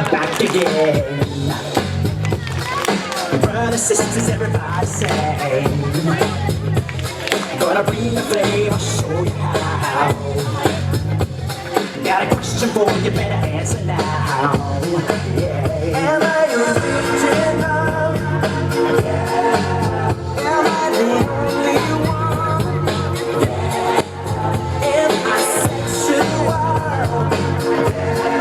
we're back again. Brothers, sisters, everybody say, gonna bring the flame, I'll show you how. Got a question for you, better answer now. Yeah. Am I original? Yeah. Am I the only one? Yeah. Am I sexual? Yeah.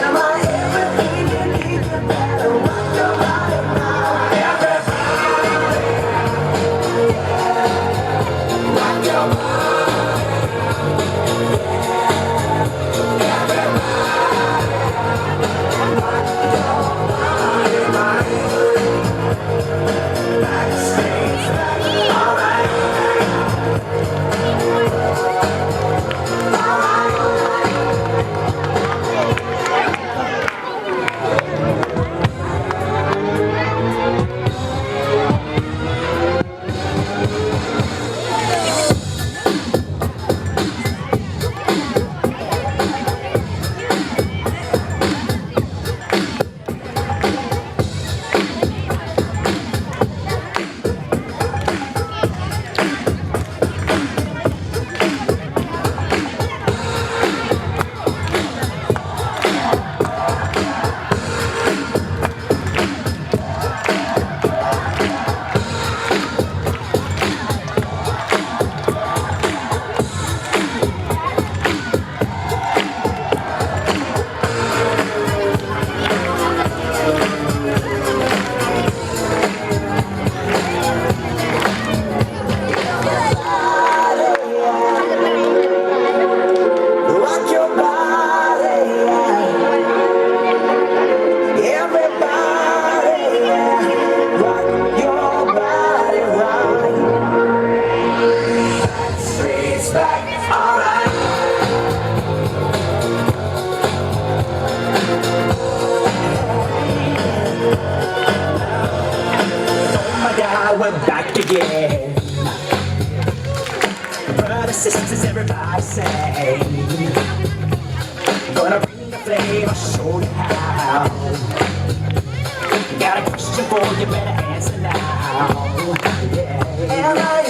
Am I everything you need? You better rock your body now. Everybody, yeah. Rock your body. We're back again. Brothers, sisters, everybody say, gonna bring the flame, I'll show you how. Got a question for you, better answer now. Yeah.